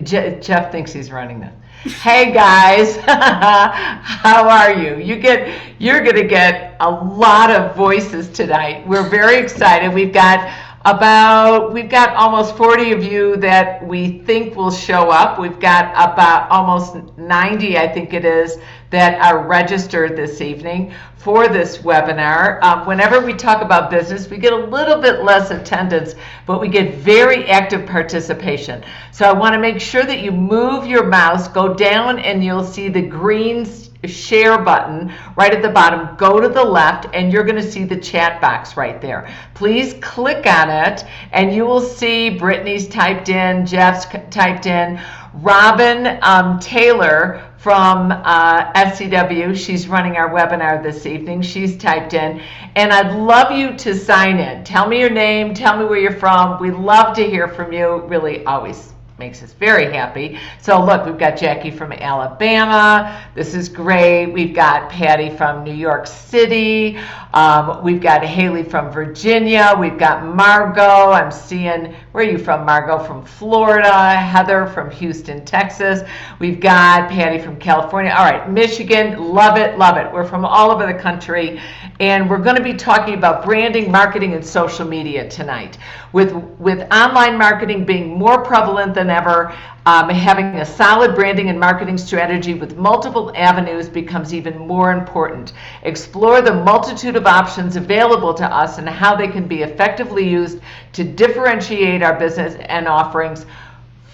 Jeff thinks he's running this. Hey guys, how are you? You're gonna get a lot of voices tonight. We're very excited. We've got almost 40 of you that we think will show up. We've got about almost 90, I think it is, that are registered this evening for this webinar. Whenever we talk about business, we get a little bit less attendance, but we get very active participation. So I want to make sure that you move your mouse, go down, and you'll see the green share button right at the bottom. Go to the left and you're going to see the chat box right there. Please click on it and you will see Brittany's typed in, Jeff's typed in, Robin Taylor from SCW, she's running our webinar this evening, she's typed in, and I'd love you to sign in. Tell me your name, tell me where you're from. We love to hear from you, really always makes us very happy. So look, we've got Jackie from Alabama. This is great. We've got Patty from New York City. We've got Haley from Virginia. We've got Margot. I'm seeing, where are you from, Margot? From Florida. Heather from Houston, Texas. We've got Patty from California. All right, Michigan. Love it, love it. We're from all over the country. And we're going to be talking about branding, marketing, and social media tonight. With online marketing being more prevalent than ever, having a solid branding and marketing strategy with multiple avenues becomes even more important. Explore the multitude of options available to us and how they can be effectively used to differentiate our business and offerings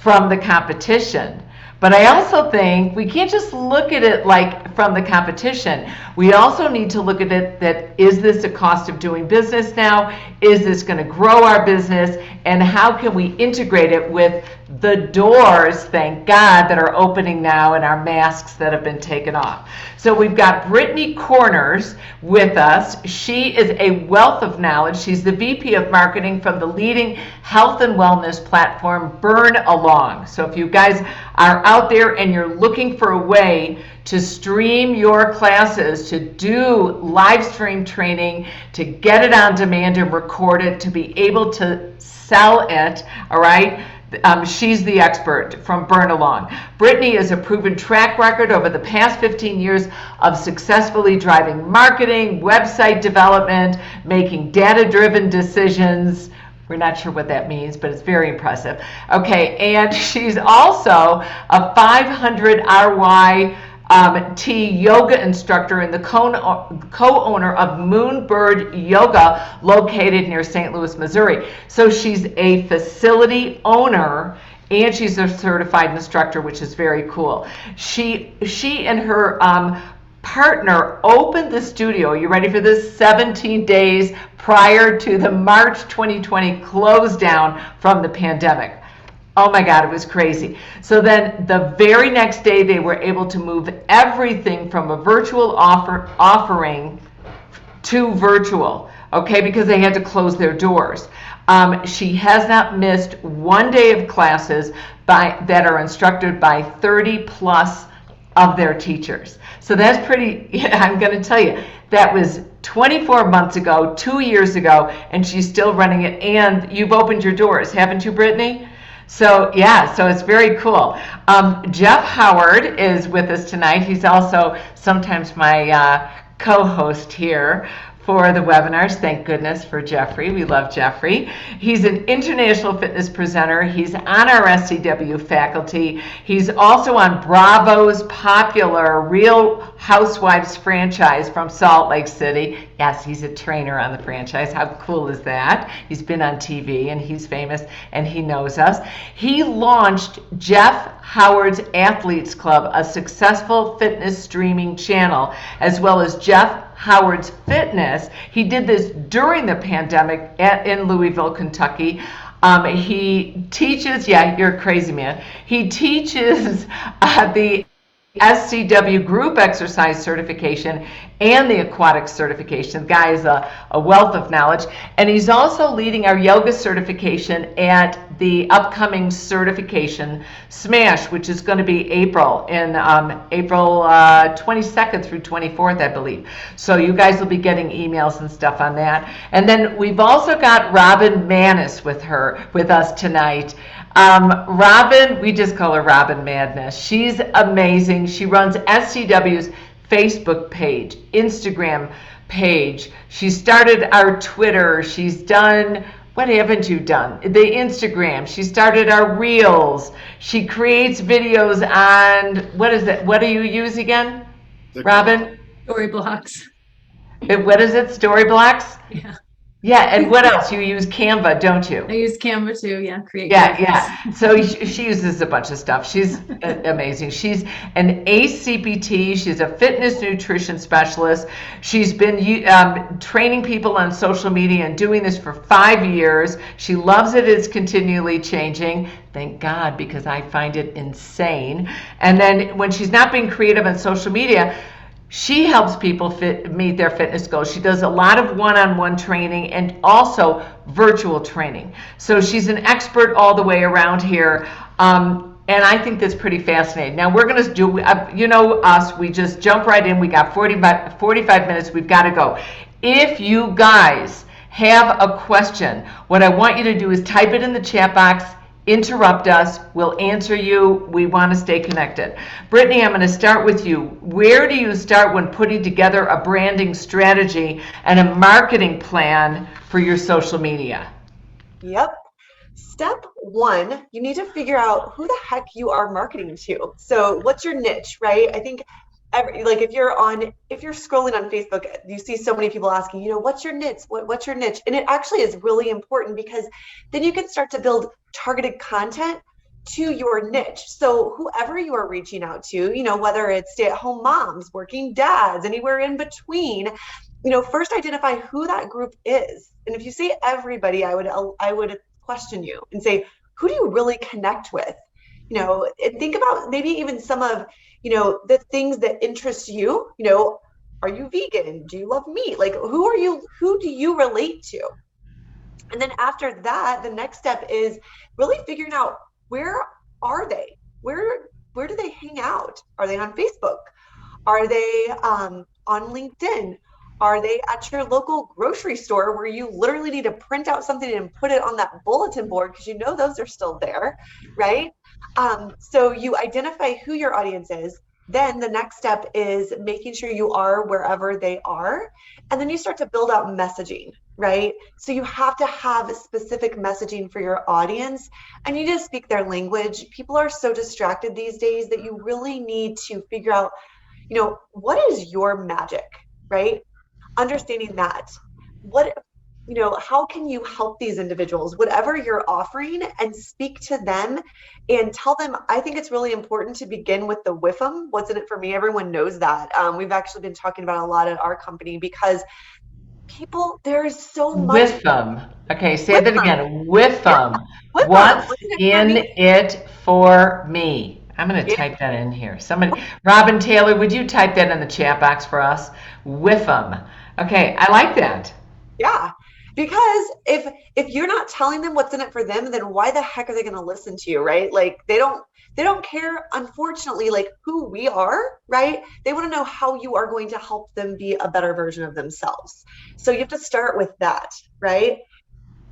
from the competition. But I also think we can't just look at it like from the competition. We also need to look at it that, is this a cost of doing business now? Is this going to grow our business? And how can we integrate it with the doors, thank God, that are opening now and our masks that have been taken off? So we've got Brittany Corners with us. She is a wealth of knowledge. She's the VP of Marketing from the leading health and wellness platform, Burn Along. So if you guys are out there and you're looking for a way to stream your classes, to do live stream training, to get it on demand and record it, to be able to sell it, all right? She's the expert from Burn Along. Brittany is a proven track record over the past 15 years of successfully driving marketing, website development, making data-driven decisions. We're not sure what that means, but it's very impressive. Okay, and she's also a 500 RY T yoga instructor and the co-owner of Moonbird Yoga located near St. Louis, Missouri. So she's a facility owner and she's a certified instructor, which is very cool. She and her partner opened the studio, you ready for this, 17 days prior to the March 2020 close down from the pandemic. Oh my God, it was crazy. So then the very next day they were able to move everything from a virtual offering to virtual, okay, because they had to close their doors. She has not missed one day of classes that are instructed by 30 plus of their teachers. So that's pretty, I'm going to tell you, that was 24 months ago, 2 years ago, and she's still running it. And you've opened your doors, haven't you, Brittany? So yeah, so it's very cool. Jeff Howard is with us tonight. He's also sometimes my co-host here for the webinars. Thank goodness for Jeffrey. We love Jeffrey. He's an international fitness presenter. He's on our SCW faculty. He's also on Bravo's popular Real Housewives franchise from Salt Lake City. Yes, he's a trainer on the franchise. How cool is that? He's been on TV and he's famous and he knows us. He launched Jeff Howard's Athletes Club, a successful fitness streaming channel, as well as Jeff Howard's Fitness. He did this during the pandemic in Louisville, Kentucky. He teaches, yeah, you're a crazy man. He teaches the SCW group exercise certification and the aquatic certification. The guy is a wealth of knowledge. And he's also leading our yoga certification at the upcoming certification Smash, which is going to be April 22nd through 24th, I believe. So you guys will be getting emails and stuff on that. And then we've also got Robin Manis with us tonight. Robin, we just call her Robin Madness. She's amazing. She runs SCW's Facebook page, Instagram page. She started our Twitter. She's done, what haven't you done? The Instagram. She started our Reels. She creates videos on, what is it? What do you use again, TikTok. Robin? Story blocks. What is it? Storyblocks? Yeah. Yeah, and what else? You use Canva, don't you? I use Canva too. Yeah. Create Yeah, graphics. yeah. So she uses a bunch of stuff. She's amazing. She's an ACPT. She's a fitness nutrition specialist. She's been training people on social media and doing this for 5 years. She loves it. It's continually changing. Thank God, because I find it insane. And then when she's not being creative on social media, she helps people meet their fitness goals. She does a lot of one-on-one training and also virtual training. So she's an expert all the way around here. And I think that's pretty fascinating. Now we're going to do, you know us, we just jump right in. We got 45 minutes. We've got to go. If you guys have a question, what I want you to do is type it in the chat box. Interrupt us. We'll answer you. We want to stay connected. Brittany, I'm going to start with you. Where do you start when putting together a branding strategy and a marketing plan for your social media? Yep. Step one, you need to figure out who the heck you are marketing to. So what's your niche, right? I think like if you're scrolling on Facebook, you see so many people asking, what's your niche? What's your niche? And it actually is really important because then you can start to build targeted content to your niche. So whoever you are reaching out to, whether it's stay-at-home moms, working dads, anywhere in between, first identify who that group is. And if you say everybody, I would question you and say, who do you really connect with? And think about maybe even some of, the things that interest you. Are you vegan? Do you love meat? Like, who do you relate to? And then after that, the next step is really figuring out, where are they? Where do they hang out? Are they on Facebook? Are they on LinkedIn? Are they at your local grocery store where you literally need to print out something and put it on that bulletin board because those are still there, right? So you identify who your audience is. Then the next step is making sure you are wherever they are. And then you start to build out messaging, right? So you have to have specific messaging for your audience and you just speak their language. People are so distracted these days that you really need to figure out, what is your magic, right? Understanding that, how can you help these individuals, whatever you're offering, and speak to them and tell them. I think it's really important to begin with the WIFM. What's in it for me? Everyone knows that. We've actually been talking about a lot at our company because there's so much. WIFM. Okay, say that again. WIFM. WIFM. What's What's in it for me? I'm going to type that in here. Somebody, Robin Taylor, would you type that in the chat box for us? WIFM. Okay, I like that. Yeah, because if you're not telling them what's in it for them, then why the heck are they going to listen to you, right? Like they don't care, unfortunately, like who we are, right? They want to know how you are going to help them be a better version of themselves. So you have to start with that, right?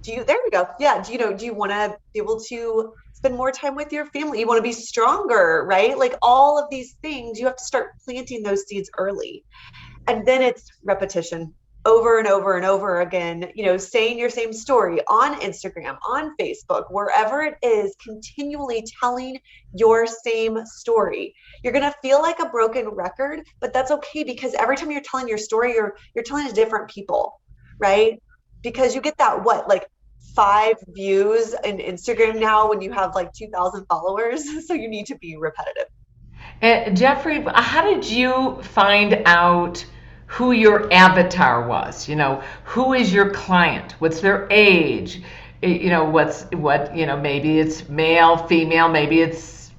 There we go. Yeah. Do you want to be able to spend more time with your family? You want to be stronger, right? Like all of these things, you have to start planting those seeds early. And then it's repetition over and over and over again, saying your same story on Instagram, on Facebook, wherever it is, continually telling your same story. You're going to feel like a broken record, but that's okay because every time you're telling your story, you're telling to different people, right? Because you get that, like 5 views in Instagram now when you have like 2,000 followers. So you need to be repetitive. Jeffrey, how did you find out who your avatar was? Who is your client? What's their age? Maybe it's male, female, maybe it's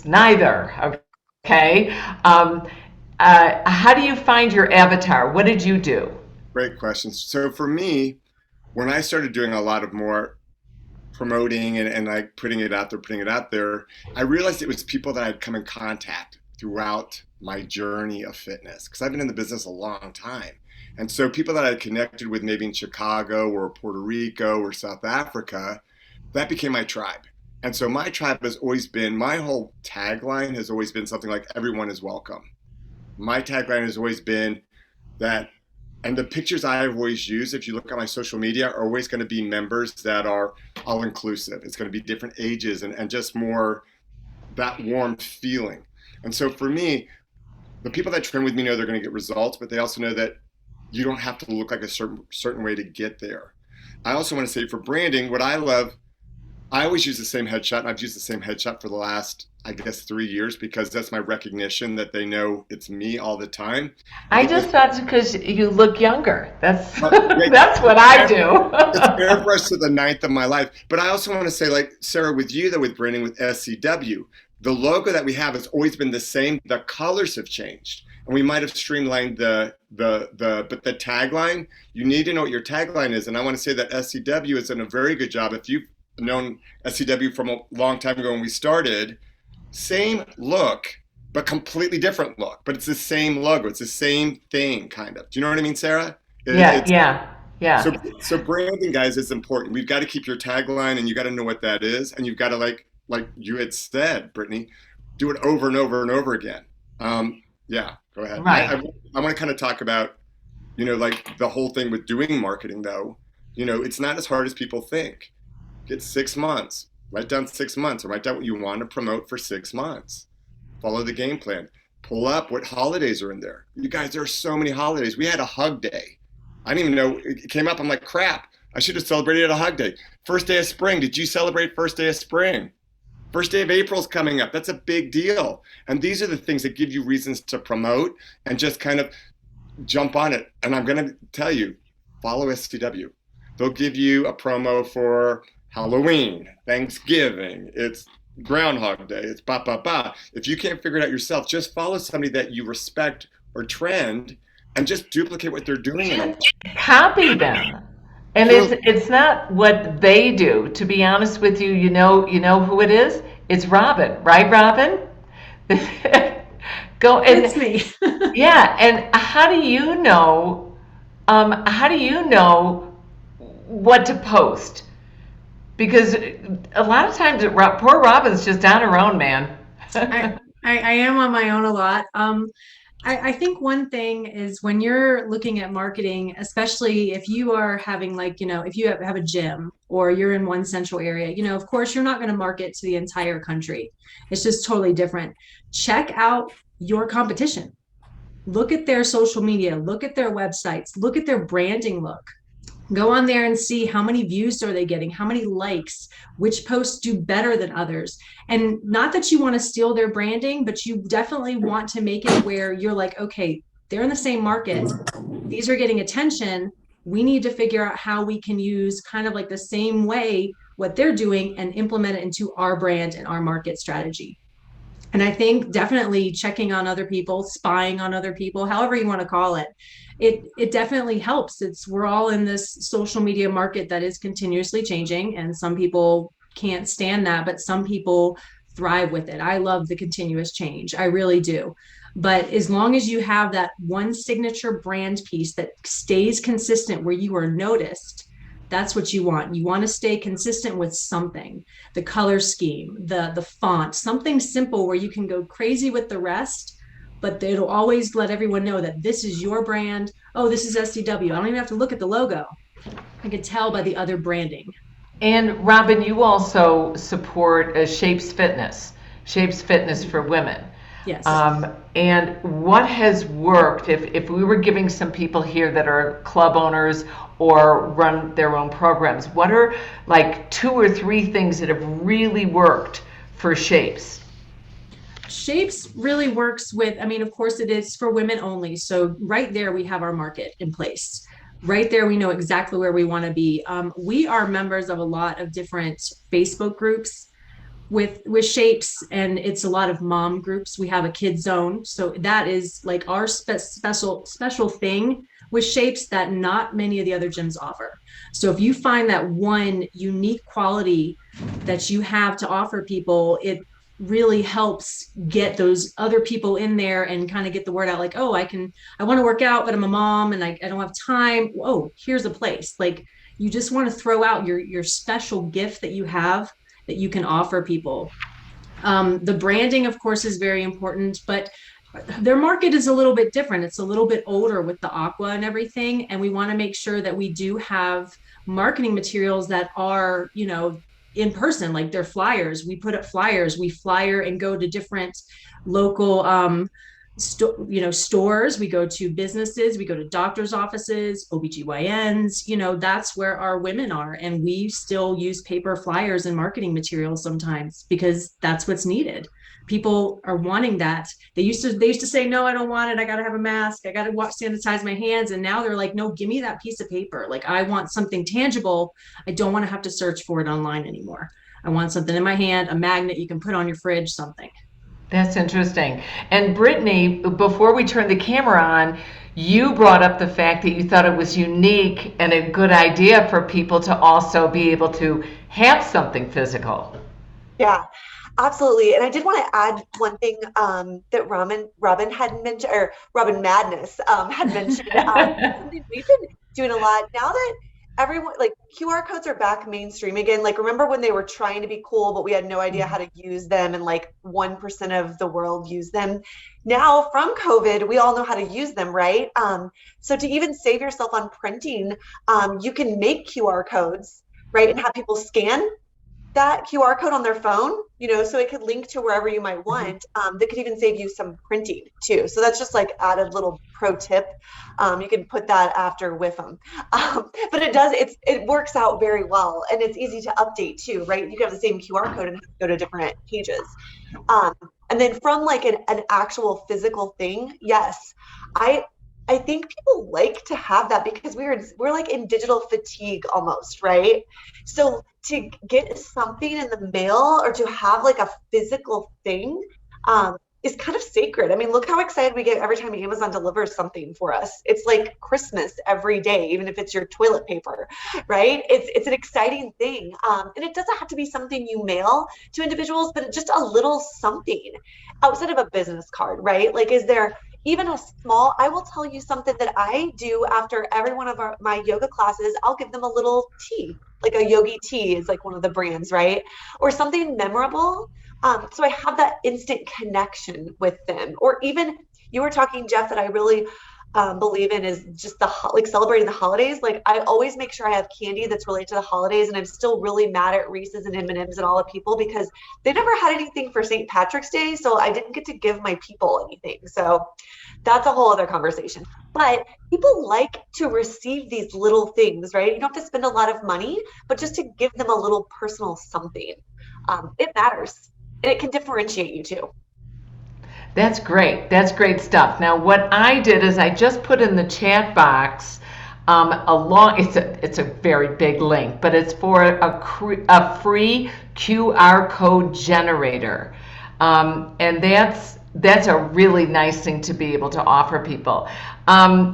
neither. Okay. How do you find your avatar? What did you do? Great questions. So for me, when I started doing a lot of more promoting and like putting it out there, I realized it was people that I'd come in contact throughout my journey of fitness because I've been in the business a long time. And so people that I connected with maybe in Chicago or Puerto Rico or South Africa that became my tribe. And so my tribe has always been, my whole tagline has always been something like everyone is welcome. My tagline has always been that, and the pictures I've always used, if you look at my social media, are always going to be members that are all inclusive. It's going to be different ages and just more that warm feeling. And so for me, the people that train with me know they're going to get results, but they also know that you don't have to look like a certain way to get there. I also want to say for branding, what I love, I always use the same headshot, and I've used the same headshot for the last, I guess, 3 years, because that's my recognition that they know it's me all the time. I just thought because you look younger. That's Yeah, that's what I do. it's airbrushed to the ninth of my life. But I also want to say, like Sarah, with you though, with branding with SCW, the logo that we have has always been the same. The colors have changed, and we might have streamlined but the tagline. You need to know what your tagline is, and I want to say that SCW has done a very good job. If you've known SCW from a long time ago when we started, same look, but completely different look. But it's the same logo. It's the same thing, kind of. Do you know what I mean, Sarah? Yeah. So branding, guys, is important. We've got to keep your tagline, and you got to know what that is, and you've got to like you had said, Brittany, do it over and over and over again. Yeah, go ahead. Right. I want to kind of talk about, like the whole thing with doing marketing, though. It's not as hard as people think. Get 6 months. Write down 6 months, or write down what you want to promote for 6 months. Follow the game plan. Pull up what holidays are in there. You guys, there are so many holidays. We had a hug day. I didn't even know it came up. I'm like, crap, I should have celebrated a hug day. First day of spring. Did you celebrate first day of spring? First day of April's coming up. That's a big deal. And these are the things that give you reasons to promote and just kind of jump on it. And I'm going to tell you, follow SCW. They'll give you a promo for Halloween, Thanksgiving, it's Groundhog Day, it's ba. If you can't figure it out yourself, just follow somebody that you respect or trend and just duplicate what they're doing. And copy them. And it's not what they do. To be honest with you, you know who it is? It's Robin, right, Robin? Go and It's me. yeah. And how do you know? How do you know what to post? Because a lot of times, poor Robin's just on her own, man. I am on my own a lot. I think one thing is when you're looking at marketing, especially if you are having if you have a gym or you're in one central area, of course, you're not going to market to the entire country. It's just totally different. Check out your competition. Look at their social media, look at their websites, look at their branding look. Go on there and see how many views are they getting, how many likes, which posts do better than others. And not that you want to steal their branding, but you definitely want to make it where you're like, okay, they're in the same market. These are getting attention. We need to figure out how we can use kind of like the same way what they're doing and implement it into our brand and our market strategy. And I think definitely checking on other people, spying on other people, however you want to call it, it definitely helps. We're all in this social media market that is continuously changing, and some people can't stand that, but some people thrive with it. I love the continuous change. I really do. But as long as you have that one signature brand piece that stays consistent where you are noticed, that's what you want. You want to stay consistent with something, the color scheme, the font, something simple where you can go crazy with the rest, but it'll always let everyone know that this is your brand. Oh, this is SCW. I don't even have to look at the logo. I can tell by the other branding. And Robin, you also support Shapes Fitness for women. Yes. And what has worked, if we were giving some people here that are club owners or run their own programs, what are like 2 or 3 things that have really worked for Shapes? Shapes really works with, of course it is for women only. So right there we have our market in place. Right there we know exactly where we want to be. We are members of a lot of different Facebook groups with Shapes, and it's a lot of mom groups. We have a kids zone, so that is like our special thing with Shapes that not many of the other gyms offer. So if you find that one unique quality that you have to offer people, it really helps get those other people in there and kind of get the word out, like, oh, I want to work out, but I'm a mom and I don't have time. Oh, here's a place. Like, You just want to throw out your special gift that you have that you can offer people. The branding, of course, is very important, but their market is a little bit different. It's a little bit older with the aqua and everything. And we want to make sure that we do have marketing materials that are, in person, like they're flyers. We put up flyers, we flyer and go to different local stores, we go to businesses, we go to doctors' offices, OBGYNs, that's where our women are. And we still use paper flyers and marketing materials sometimes because that's what's needed. People are wanting that. They used to say, no, I don't want it. I got to have a mask. I got to sanitize my hands. And now they're like, no, give me that piece of paper. Like, I want something tangible. I don't want to have to search for it online anymore. I want something in my hand, a magnet you can put on your fridge, something. That's interesting. And Brittany, before we turned the camera on, you brought up the fact that you thought it was unique and a good idea for people to also be able to have something physical. Yeah, absolutely. And I did want to add one thing that Robin had mentioned, or Robin Madness had mentioned. Something we've been doing a lot now that everyone, like, QR codes are back mainstream again. Like, remember when they were trying to be cool, but we had no idea how to use them, and like 1% of the world use them. Now, from COVID, we all know how to use them, right? So to even save yourself on printing, you can make QR codes, right, and have people scan that QR code on their phone, so it could link to wherever you might want. That could even save you some printing too. So that's just like added little pro tip. You can put that after with them. But it works out very well, and it's easy to update too, right? You can have the same QR code and have to go to different pages. And then from like an actual physical thing, yes, I think people like to have that because we're like in digital fatigue almost, right? So to get something in the mail or to have like a physical thing is kind of sacred. I mean, look how excited we get every time Amazon delivers something for us. It's like Christmas every day, even if it's your toilet paper, right? It's an exciting thing. And it doesn't have to be something you mail to individuals, but just a little something outside of a business card, right? Like, is there even a small, I will tell you something that I do after every one of my yoga classes. I'll give them a little tea, like a yogi tea is like one of the brands, right? Or something memorable. So I have that instant connection with them. Or even you were talking, Jeff, that I really believe in is just like celebrating the holidays. Like, I always make sure I have candy that's related to the holidays, and I'm still really mad at Reese's and M&Ms and all the people because they never had anything for St. Patrick's Day, so I didn't get to give my people anything. So that's a whole other conversation. But people like to receive these little things, right? You don't have to spend a lot of money, but just to give them a little personal something. It matters, and it can differentiate you too. That's great. That's great stuff. Now, what I did is I just put in the chat box it's a very big link, but it's for a free QR code generator, and that's a really nice thing to be able to offer people.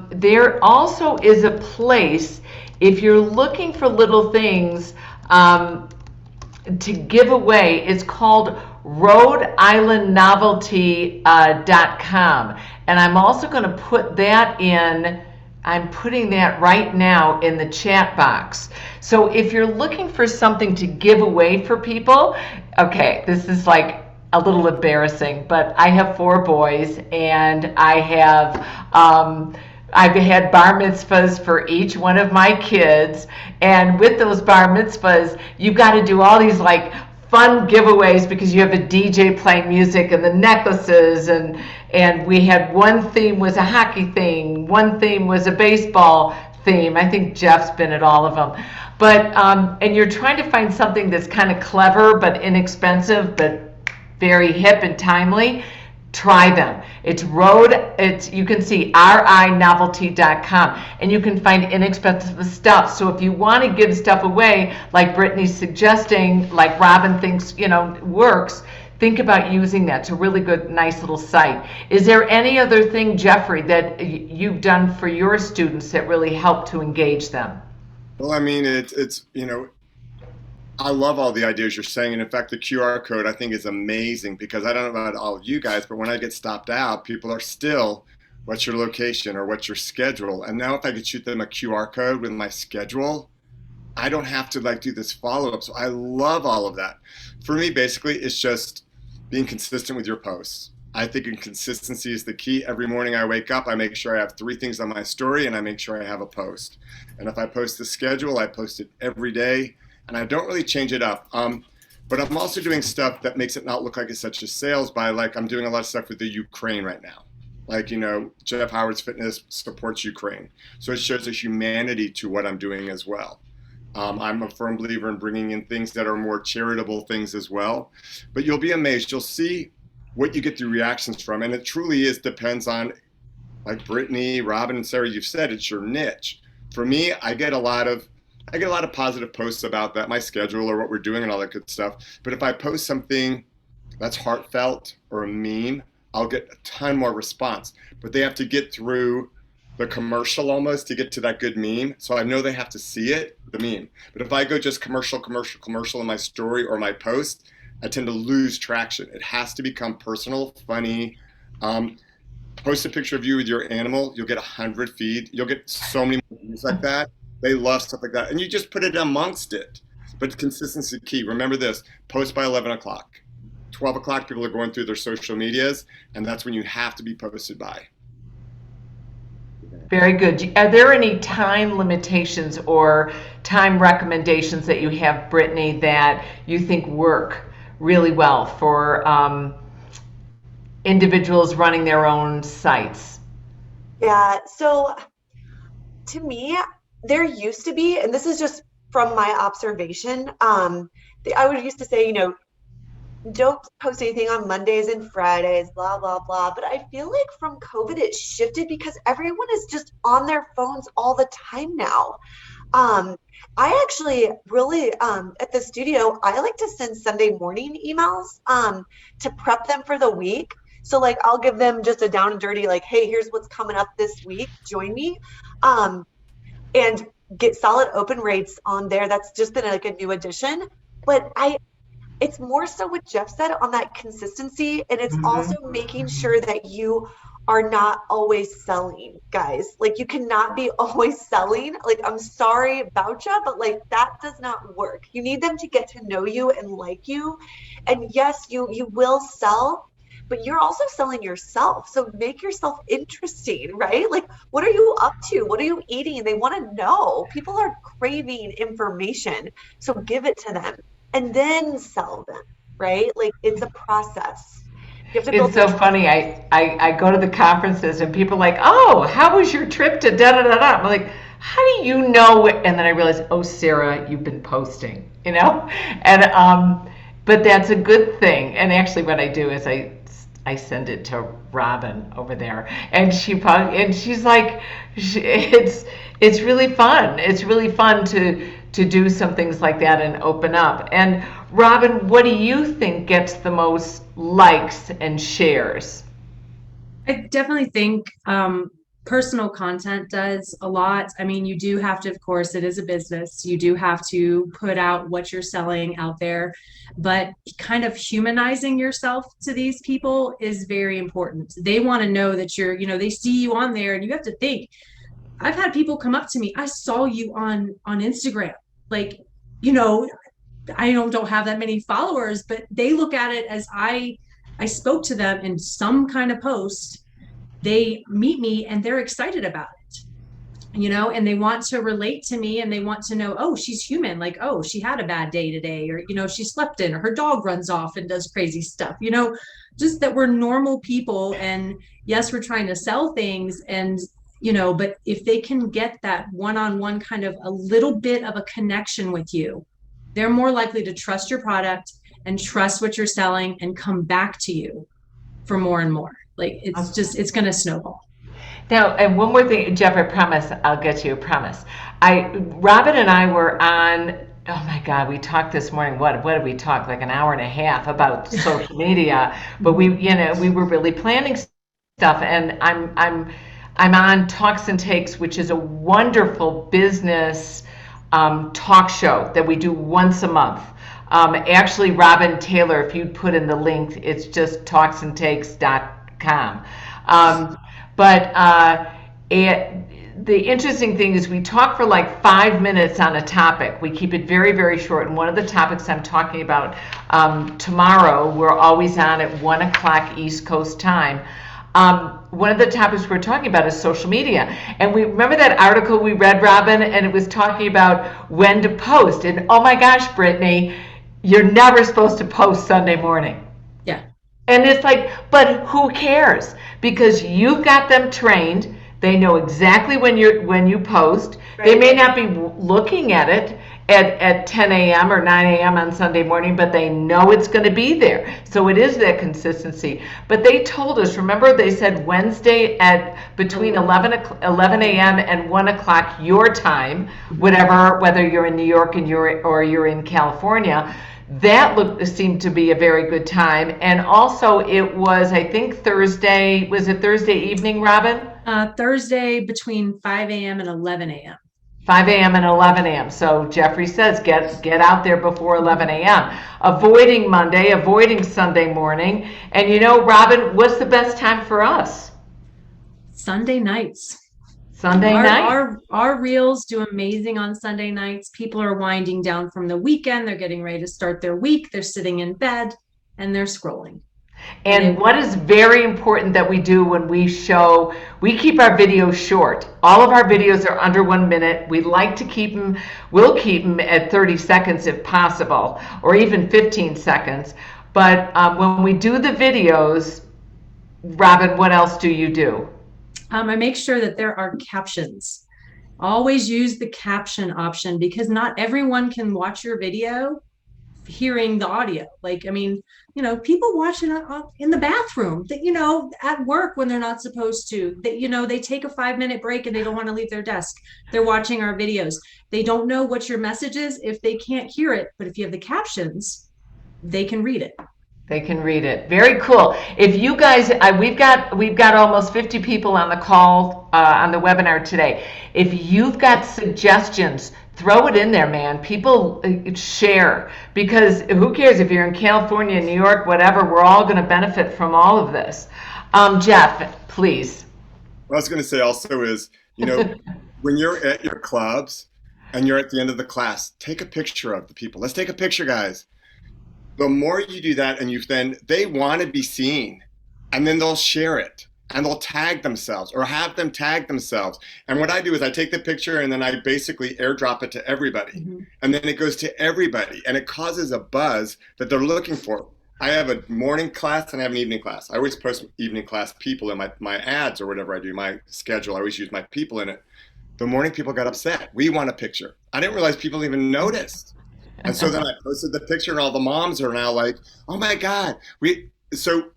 There also is a place if you're looking for little things to give away. It's called RhodeIslandNovelty.com, and I'm also going to put that in. I'm putting that right now in the chat box. So if you're looking for something to give away for people, okay, this is like a little embarrassing, but I have 4 boys, and I've had bar mitzvahs for each one of my kids, and with those bar mitzvahs, you've got to do all these like fun giveaways because you have a DJ playing music and the necklaces, and we had one theme was a hockey theme, one theme was a baseball theme. I think Jeff's been at all of them. But and you're trying to find something that's kind of clever but inexpensive but very hip and timely. Try them. You can see RINovelty.com, and you can find inexpensive stuff. So if you want to give stuff away, like Brittany's suggesting, like Robin thinks, works, think about using that. It's a really good, nice little site. Is there any other thing, Jeffrey, that you've done for your students that really helped to engage them? Well, I mean, it's I love all the ideas you're saying. And in fact, the QR code I think is amazing because I don't know about all of you guys, but when I get stopped out, people are still, what's your location or what's your schedule? And now if I could shoot them a QR code with my schedule, I don't have to like do this follow-up. So I love all of that. For me, basically, it's just being consistent with your posts. I think consistency is the key. Every morning I wake up, I make sure I have 3 things on my story, and I make sure I have a post. And if I post the schedule, I post it every day, and I don't really change it up. But I'm also doing stuff that makes it not look like it's such a sales by, like, I'm doing a lot of stuff with the Ukraine right now. Like, Jeff Howard's Fitness supports Ukraine. So it shows a humanity to what I'm doing as well. I'm a firm believer in bringing in things that are more charitable things as well. But you'll be amazed. You'll see what you get the reactions from. And it truly depends on, like Brittany, Robin, and Sarah, you've said, it's your niche. For me, I get a lot of positive posts about that, my schedule or what we're doing and all that good stuff. But if I post something that's heartfelt or a meme, I'll get a ton more response. But they have to get through the commercial almost to get to that good meme. So I know they have to see it, the meme. But if I go just commercial in my story or my post, I tend to lose traction. It has to become personal, funny. Post a picture of you with your animal, you'll get 100 feed. You'll get so many views like that. They love stuff like that. And you just put it amongst it. But consistency key. Remember this, post by 11 o'clock. 12 o'clock, people are going through their social medias, and that's when you have to be posted by. Very good. Are there any time limitations or time recommendations that you have, Brittany, that you think work really well for individuals running their own sites? Yeah, so to me, there used to be, and this is just from my observation, I would used to say, don't post anything on Mondays and Fridays, blah, blah, blah. But I feel like from COVID, it shifted because everyone is just on their phones all the time now. I actually really, at the studio, I like to send Sunday morning emails to prep them for the week. So like, I'll give them just a down and dirty, like, hey, here's what's coming up this week. Join me. And get solid open rates on there. That's just been like a new addition. But it's more so what Jeff said on that consistency. And it's also making sure that you are not always selling, guys. Like, you cannot be always selling. Like, I'm sorry about you, but like, that does not work. You need them to get to know you and like you. And yes, you will sell, but you're also selling yourself. So make yourself interesting, right? Like, what are you up to? What are you eating? They want to know. People are craving information. So give it to them and then sell them, right? Like, it's a process. You have to build. It's so funny. I go to the conferences and people are like, oh, how was your trip to da-da-da-da? I'm like, how do you know? And then I realize, oh, Sarah, you've been posting, And, but that's a good thing. And actually what I do is I send it to Robin over there, and she's like, it's really fun. It's really fun to do some things like that and open up. And Robin, what do you think gets the most likes and shares? I definitely think personal content does a lot. I mean, you do have to, of course, it is a business. You do have to put out what you're selling out there, but kind of humanizing yourself to these people is very important. They want to know that they see you on there, and you have to think. I've had people come up to me, I saw you on Instagram. Like, I don't have that many followers, but they look at it as I spoke to them in some kind of post. They meet me and they're excited about it, and they want to relate to me, and they want to know, oh, she's human. Like, oh, she had a bad day today, or, she slept in, or her dog runs off and does crazy stuff, just that we're normal people. And yes, we're trying to sell things, and, but if they can get that one-on-one kind of a little bit of a connection with you, they're more likely to trust your product and trust what you're selling and come back to you for more and more. Like, it's going to snowball. Now, and one more thing, Jeff, I promise I'll get you a promise. Robin and I were on, oh my God, we talked this morning. What did we talk? Like an hour and a half about social media, but we were really planning stuff. And I'm on Talks and Takes, which is a wonderful business talk show that we do once a month. Actually, Robin Taylor, if you'd put in the link, it's just talksandtakes.com. the interesting thing is we talk for like 5 minutes on a topic. We keep it very, very short. And one of the topics I'm talking about tomorrow, we're always on at 1 o'clock East Coast time. One of the topics we're talking about is social media. And we remember that article we read, Robin, and it was talking about when to post. And oh my gosh, Brittany, you're never supposed to post Sunday morning. Yeah. And it's like, but who cares? Because you've got them trained. They know exactly when you post. Right. They may not be looking at it at 10 a.m. or 9 a.m. on Sunday morning, but they know it's going to be there. So it is that consistency. But they told us, remember, they said Wednesday at between 11 a.m. and 1 o'clock your time, whether you're in New York and you're in California. That seemed to be a very good time. And also it was, I think, Thursday. Was it Thursday evening, Robin? Thursday between 5 a.m. and 11 a.m. 5 a.m. and 11 a.m. So Jeffrey says get out there before 11 a.m. Avoiding Monday, avoiding Sunday morning. And you know, Robin, what's the best time for us? Sunday nights. Sunday night. Our reels do amazing on Sunday nights. People are winding down from the weekend. They're getting ready to start their week. They're sitting in bed and they're scrolling. And what is very important that we do when we keep our videos short. All of our videos are under 1 minute. We like to we'll keep them at 30 seconds if possible, or even 15 seconds. But when we do the videos, Robin, what else do you do? I make sure that there are captions. Always use the caption option because not everyone can watch your video hearing the audio. People watch it in the bathroom, that, at work when they're not supposed to, that, they take a 5-minute break and they don't want to leave their desk. They're watching our videos. They don't know what your message is if they can't hear it, but if you have the captions, they can read it. They can read it. Very cool. If you guys, we've got almost 50 people on the call on the webinar today. If you've got suggestions, throw it in there, man. People share, because who cares if you're in California, New York, whatever. We're all going to benefit from all of this. Jeff, please. What I was going to say also is, when you're at your clubs and you're at the end of the class, take a picture of the people. Let's take a picture, guys. The more you do that, and they want to be seen, and then they'll share it and they'll tag themselves or have them tag themselves. And what I do is I take the picture and then I basically airdrop it to everybody. Mm-hmm. And then it goes to everybody and it causes a buzz that they're looking for. I have a morning class and I have an evening class. I always post evening class people in my ads or whatever I do, my schedule. I always use my people in it. The morning people got upset. We want a picture. I didn't realize people even noticed. And so then I posted the picture and all the moms are now like, oh my God. So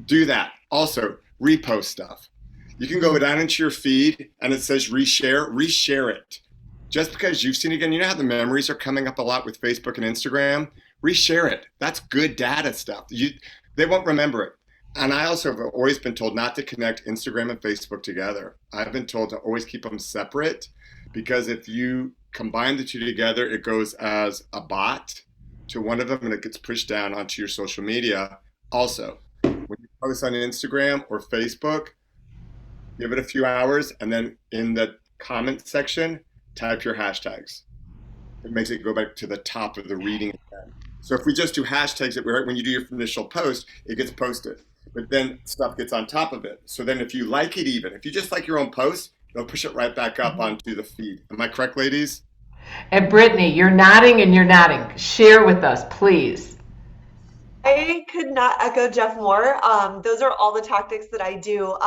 do that. Also, repost stuff. You can go down into your feed and it says reshare it. Just because you've seen it again, you know how the memories are coming up a lot with Facebook and Instagram? Reshare it. That's good data stuff. They won't remember it. And I also have always been told not to connect Instagram and Facebook together. I've been told to always keep them separate, because if you combine the two together, it goes as a bot to one of them and it gets pushed down onto your social media. Also, when you post on Instagram or Facebook, give it a few hours and then in the comment section, type your hashtags. It makes it go back to the top of the reading again. So if we just do hashtags, when you do your initial post, it gets posted, but then stuff gets on top of it. So then if you like it, even if you just like your own post, it'll push it right back up onto the feed. Am I correct, ladies? And Brittany, you're nodding and you're nodding. Share with us, please. I could not echo Jeff more. Those are all the tactics that I do.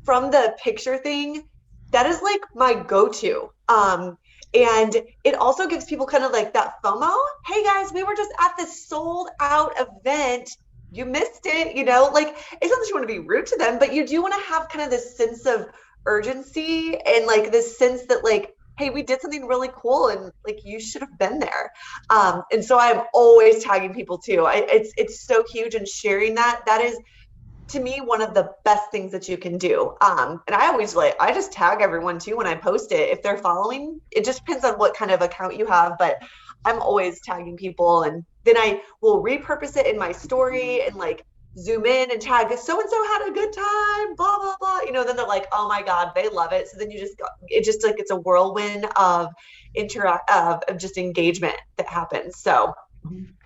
From the picture thing, that is like my go-to. And it also gives people kind of like that FOMO. Hey guys, we were just at this sold out event. You missed it, it's not that you want to be rude to them, but you do want to have kind of this sense of urgency and like this sense that like, hey, we did something really cool and like you should have been there. And so I'm always tagging people too. It's so huge, and sharing that is to me one of the best things that you can do. And I just tag everyone too when I post it. If they're following, it just depends on what kind of account you have, but I'm always tagging people, and then I will repurpose it in my story and like zoom in and tag so-and-so had a good time, blah, blah, blah. Then they're like, oh my God, they love it. So then it's a whirlwind of just engagement that happens. So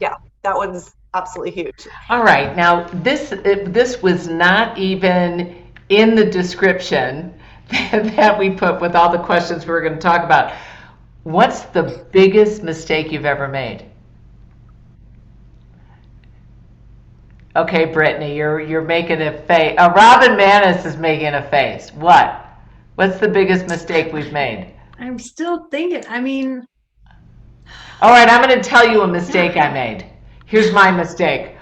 yeah, that one's absolutely huge. All right. Now, this was not even in the description that we put with all the questions we were going to talk about. What's the biggest mistake you've ever made? Okay, Brittany, you're making a face. Robin Manis is making a face. What's the biggest mistake we've made? I'm still thinking. I mean, all right, I'm going to tell you a mistake I made. Here's my mistake.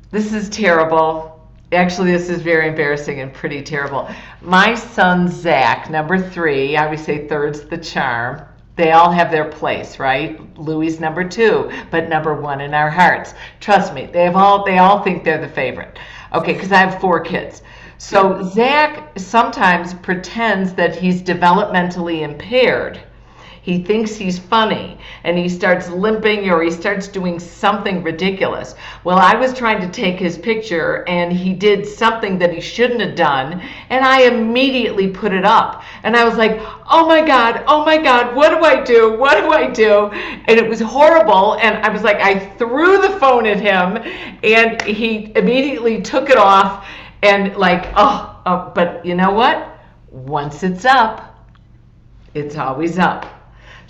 This is terrible. Actually, this is very embarrassing and pretty terrible. My son, Zach, number 3, I always say third's the charm. They all have their place, right? Louis number 2, but number 1 in our hearts. Trust me, they all think they're the favorite. Okay, because I have 4 kids. So Zach sometimes pretends that he's developmentally impaired. He thinks he's funny, and he starts limping or he starts doing something ridiculous. Well, I was trying to take his picture, and he did something that he shouldn't have done, and I immediately put it up. And I was like, oh my God, what do I do? What do I do? And it was horrible, and I was like, I threw the phone at him, and he immediately took it off, and like, but you know what? Once it's up, it's always up.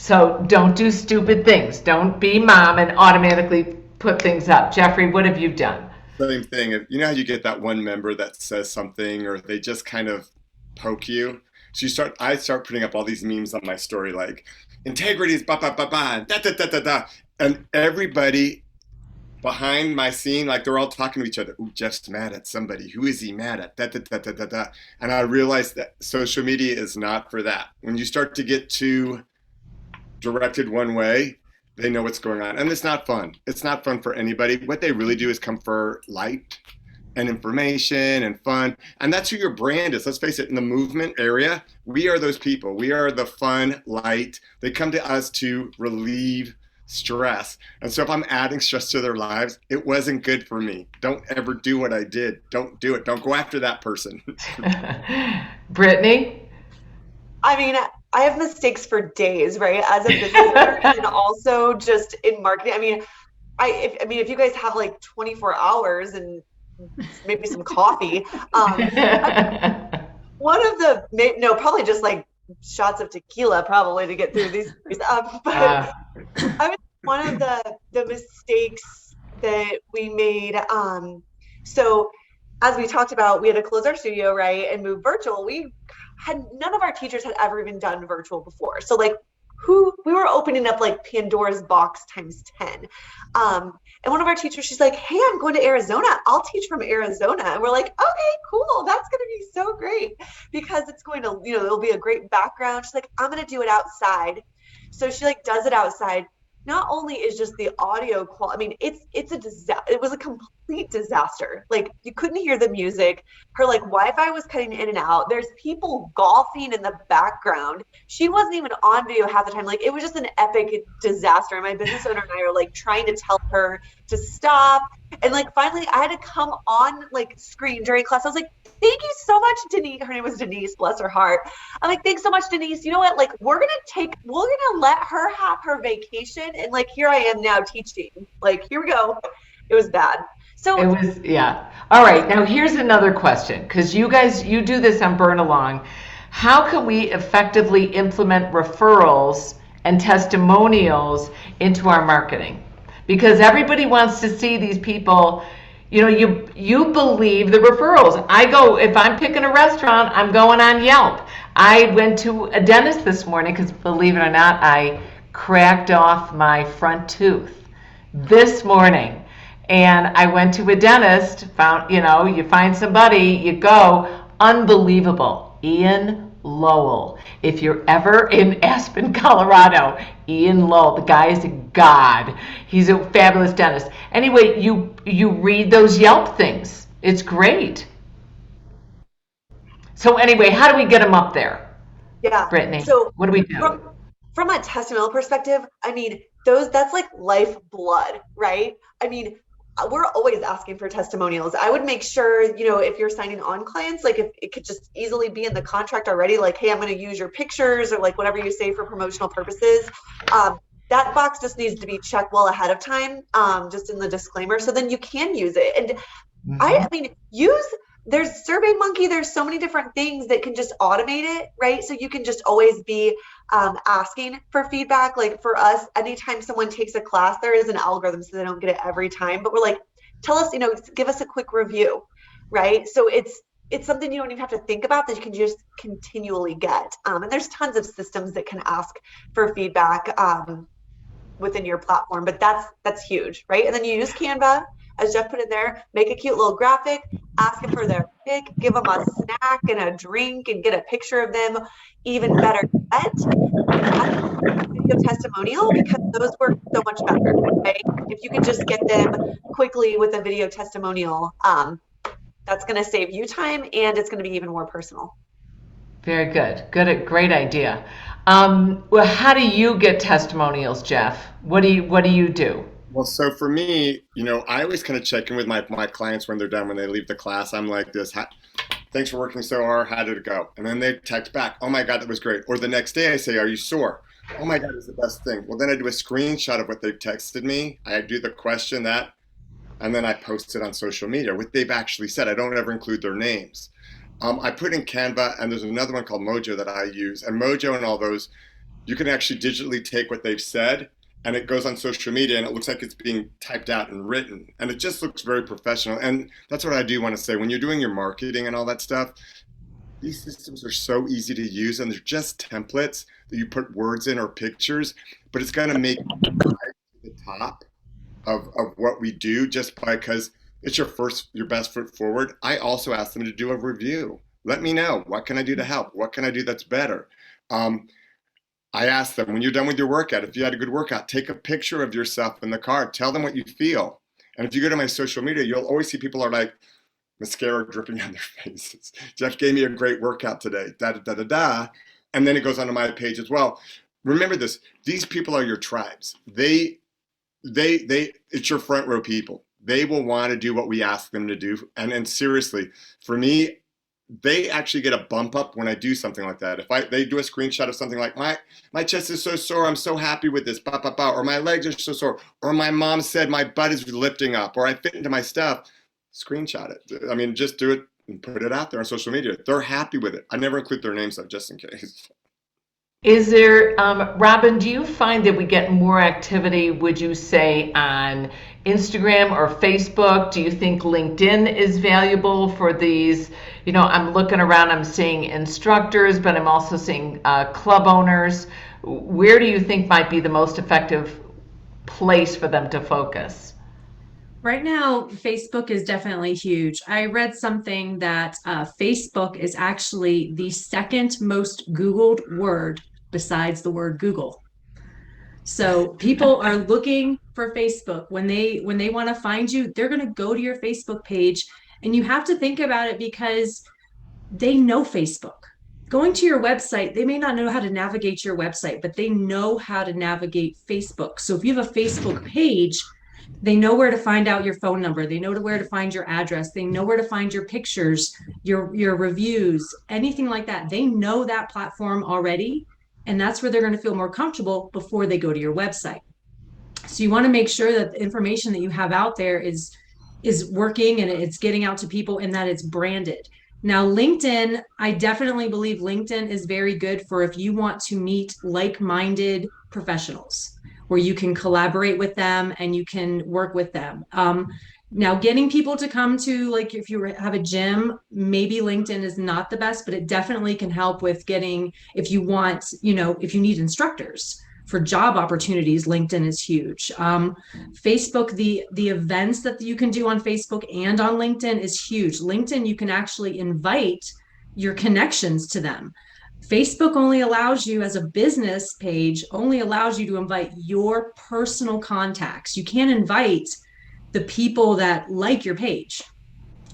So don't do stupid things. Don't be mom and automatically put things up. Jeffrey, what have you done? Same thing. You know how you get that one member that says something or they just kind of poke you? So I start putting up all these memes on my story like integrity is ba ba ba ba da da da da da, and everybody behind my scene, like they're all talking to each other. Ooh, Jeff's mad at somebody. Who is he mad at? Da da da da da da. And I realized that social media is not for that. When you start to get too directed one way, they know what's going on, and it's not fun. It's not fun for anybody. What they really do is come for light and information and fun, and that's who your brand is. Let's face it, in the movement area, we are those people. We are the fun light. They come to us to relieve stress, and so if I'm adding stress to their lives, it wasn't good for me. Don't ever do what I did. Don't do it. Don't go after that person. Brittany? I mean, I have mistakes for days, right? As a business owner and also just in marketing. I mean, if you guys have like 24 hours and maybe some coffee, probably just like shots of tequila probably to get through these. But I was one of the mistakes that we made. So as we talked about, we had to close our studio, right, and move virtual. None of our teachers had ever even done virtual before. So like we were opening up like Pandora's box times 10. And one of our teachers, she's like, hey, I'm going to Arizona. I'll teach from Arizona. And we're like, okay, cool. That's going to be so great because it's going to, it'll be a great background. She's like, I'm going to do it outside. So she like does it outside. Not only is just the audio quality, I mean, it's a disaster. It was a complete disaster. Like you couldn't hear the music. Her like Wi-Fi was cutting in and out. There's people golfing in the background. She wasn't even on video half the time. Like it was just an epic disaster. And my business owner and I are like trying to tell her to stop. And like finally I had to come on like screen during class. I was like, thank you so much, Denise. Her name was Denise, bless her heart. I'm like, thanks so much, Denise. You know what? Like we're gonna let her have her vacation. And like here I am now teaching. Like here we go. It was bad. So it was, yeah. All right, now here's another question, because you do this on Burn Along. How can we effectively implement referrals and testimonials into our marketing? Because everybody wants to see these people, you believe the referrals. If I'm picking a restaurant, I'm going on Yelp. I went to a dentist this morning because believe it or not, I cracked off my front tooth this morning. And I went to a dentist, you find somebody, you go, unbelievable. Ian Lowell. If you're ever in Aspen, Colorado, Ian Lowell, the guy is a god. He's a fabulous dentist. Anyway, you read those Yelp things. It's great. So anyway, how do we get them up there? Yeah. Brittany, so what do we do? From a testimonial perspective, I mean, that's like lifeblood, right? I mean, we're always asking for testimonials. I would make sure, if you're signing on clients, like if it could just easily be in the contract already, like, hey, I'm going to use your pictures or like whatever you say for promotional purposes. That box just needs to be checked well ahead of time, just in the disclaimer. So then you can use it. And I mean, there's SurveyMonkey. There's so many different things that can just automate it, right? So you can just always be asking for feedback. Like for us, anytime someone takes a class, there is an algorithm, so they don't get it every time. But we're like, tell us, give us a quick review, right? So it's something you don't even have to think about, that you can just continually get. And there's tons of systems that can ask for feedback within your platform, but that's huge, right? And then you use Canva, as Jeff put in there, make a cute little graphic, ask them for their pick, give them a snack and a drink, and get a picture of them. Even better yet, video testimonial, because those work so much better, right? If you can just get them quickly with a video testimonial, that's going to save you time, and it's going to be even more personal. Very good. Great idea. Well, how do you get testimonials, Jeff? What do you do? Well, so for me, I always kind of check in with my clients when they're done, when they leave the class. I'm like this, thanks for working so hard. How did it go? And then they text back, oh my God, that was great. Or the next day I say, are you sore? Oh my God, it's the best thing. Well, then I do a screenshot of what they've texted me. I do the question and then I post it on social media, what they've actually said. I don't ever include their names. I put in Canva, and there's another one called Mojo that I use. And Mojo and all those, you can actually digitally take what they've said, and it goes on social media, and it looks like it's being typed out and written. And it just looks very professional. And that's what I do want to say. When you're doing your marketing and all that stuff, these systems are so easy to use, and they're just templates that you put words in or pictures, but it's going to make the top of what we do, just because it's your best foot forward. I also ask them to do a review. Let me know, what can I do to help? What can I do that's better? I ask them, when you're done with your workout, if you had a good workout, take a picture of yourself in the car. Tell them what you feel. And if you go to my social media, you'll always see people are like, mascara dripping on their faces. Jeff gave me a great workout today, da-da-da-da-da. And then it goes onto my page as well. Remember this, these people are your tribes. It's your front row people. They will want to do what we ask them to do. And seriously, for me, they actually get a bump up when I do something like that. If they do a screenshot of something like, my chest is so sore, I'm so happy with this, or my legs are so sore, or my mom said my butt is lifting up, or I fit into my stuff, screenshot it. I mean, just do it and put it out there on social media. They're happy with it. I never include their names though, just in case. Is there, Robin, do you find that we get more activity, would you say, on Instagram or Facebook? Do you think LinkedIn is valuable for these? I'm looking around, I'm seeing instructors, but I'm also seeing club owners. Where do you think might be the most effective place for them to focus? Right now, Facebook is definitely huge. I read something that Facebook is actually the second most Googled word besides the word Google. So people are looking for Facebook. When they want to find you, they're going to go to your Facebook page, and you have to think about it because they know Facebook. Going to your website, they may not know how to navigate your website, but they know how to navigate Facebook. So if you have a Facebook page, they know where to find out your phone number. They know where to find your address. They know where to find your pictures, your reviews, anything like that. They know that platform already, and that's where they're going to feel more comfortable before they go to your website. So you want to make sure that the information that you have out there is working and it's getting out to people, and that it's branded. Now, LinkedIn, I definitely believe LinkedIn is very good for if you want to meet like-minded professionals, where you can collaborate with them and you can work with them. Now, getting people to come to, like, if you have a gym, maybe LinkedIn is not the best, but it definitely can help with getting, if you want, if you need instructors for job opportunities, LinkedIn is huge. Facebook, the events that you can do on Facebook and on LinkedIn is huge. LinkedIn, you can actually invite your connections to them. Facebook only allows you, as a business page, only allows you to invite your personal contacts. You can't invite the people that like your page.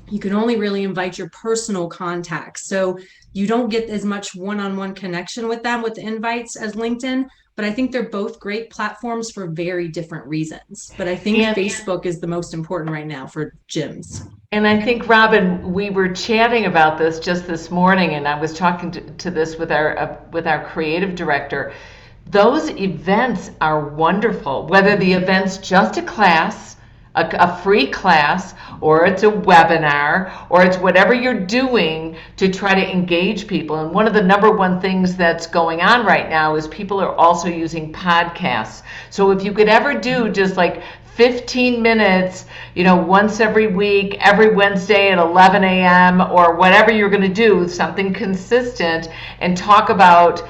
you can only really invite your personal contacts. So you don't get as much one-on-one connection with them with the invites as LinkedIn. But I think they're both great platforms for very different reasons. But I think Facebook is the most important right now for gyms. And I think, Robin, we were chatting about this just this morning, and I was talking to this with our creative director. Those events are wonderful, whether the event's just a class, a free class, or it's a webinar, or it's whatever you're doing to try to engage people. And one of the number one things that's going on right now is people are also using podcasts. So if you could ever do just like 15 minutes, once every week, every Wednesday at 11 a.m., or whatever you're going to do, something consistent, and talk about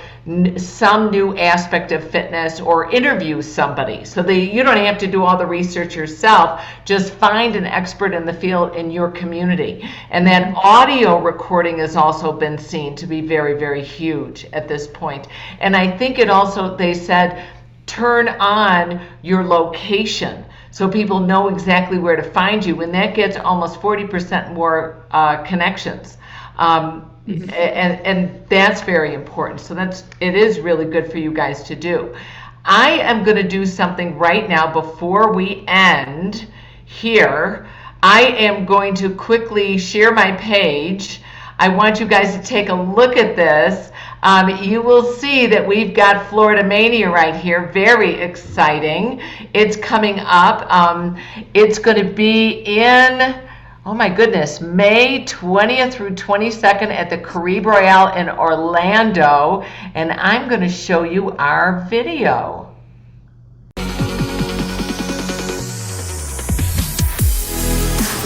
some new aspect of fitness, or interview somebody. So you don't have to do all the research yourself. Just find an expert in the field in your community. And then audio recording has also been seen to be very, very huge at this point. And I think it also, they said, turn on your location so people know exactly where to find you, and that gets almost 40% more connections. And that's very important. So it is really good for you guys to do. I am going to do something right now before we end here. I am going to quickly share my page. I want you guys to take a look at this. You will see that we've got Florida Mania right here. Very exciting. It's coming up. It's going to be in, oh my goodness, May 20th through 22nd at the Caribe Royale in Orlando. And I'm going to show you our video.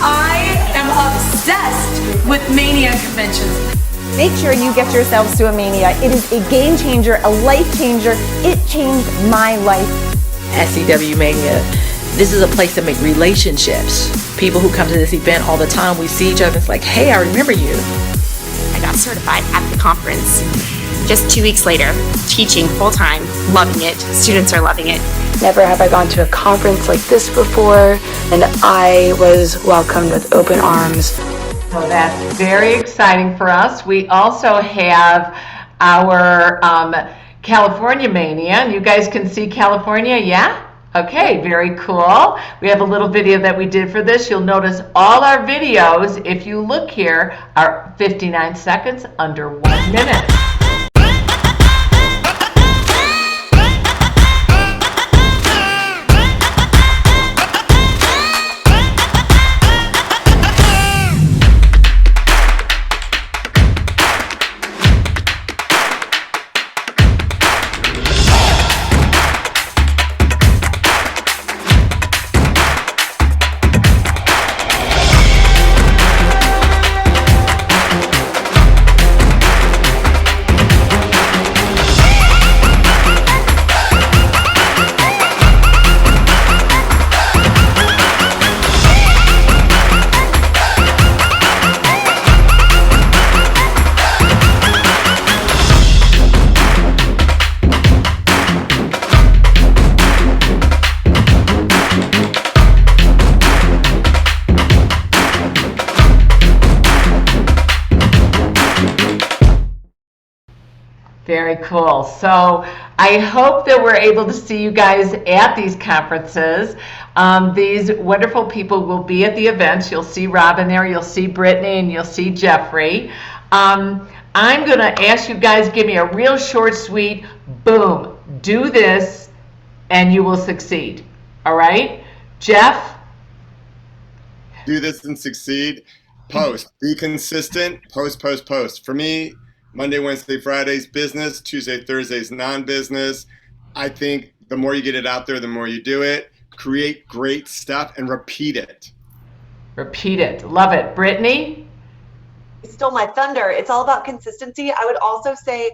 I am obsessed with Mania conventions. Make sure you get yourselves to a Mania. It is a game changer, a life changer. It changed my life. SCW Mania, this is a place to make relationships. People who come to this event all the time, we see each other, it's like, hey, I remember you. I got certified at the conference. Just 2 weeks later, teaching full-time, loving it. Students are loving it. Never have I gone to a conference like this before, and I was welcomed with open arms. So that's very exciting for us. We also have our California Mania, and you guys can see California, yeah? Okay, very cool. We have a little video that we did for this. You'll notice all our videos, if you look here, are 59 seconds, under 1 minute. Very cool. So I hope that we're able to see you guys at these conferences. These wonderful people will be at the events. You'll see Robin there, you'll see Brittany, and you'll see Jeffrey. I'm going to ask you guys, give me a real short, sweet, boom, do this, and you will succeed. All right? Jeff? Do this and succeed. Post. Be consistent. Post, post, post. For me, Monday, Wednesday, Fridays, business. Tuesday, Thursdays, non-business. I think the more you get it out there, the more you do it. Create great stuff and repeat it. Repeat it. Love it. Brittany? You stole my thunder. It's all about consistency. I would also say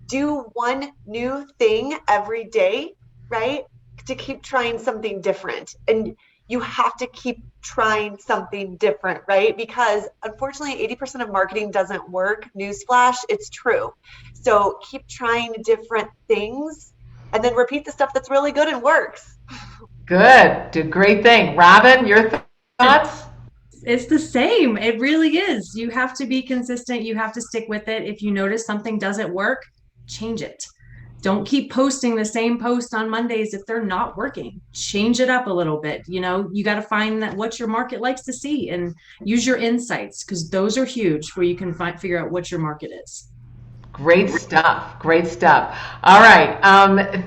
do one new thing every day, right? To keep trying something different. And you have to keep trying something different, right? Because unfortunately, 80% of marketing doesn't work. Newsflash, it's true. So keep trying different things and then repeat the stuff that's really good and works. Good. Do a great thing. Robin, your thoughts? It's the same. It really is. You have to be consistent. You have to stick with it. If you notice something doesn't work, change it. Don't keep posting the same post on Mondays if they're not working. Change it up a little bit. You got to find that what your market likes to see and use your insights, because those are huge, where you can figure out what your market is. Great stuff. Great stuff. All right.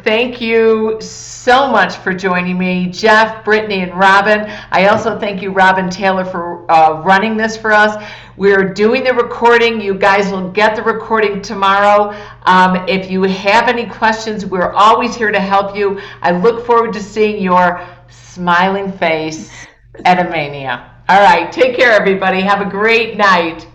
Thank you so much for joining me, Jeff, Brittany, and Robin. I also thank you, Robin Taylor, for running this for us. We're doing the recording. You guys will get the recording tomorrow. If you have any questions, we're always here to help you. I look forward to seeing your smiling face at Amania. All right. Take care, everybody. Have a great night.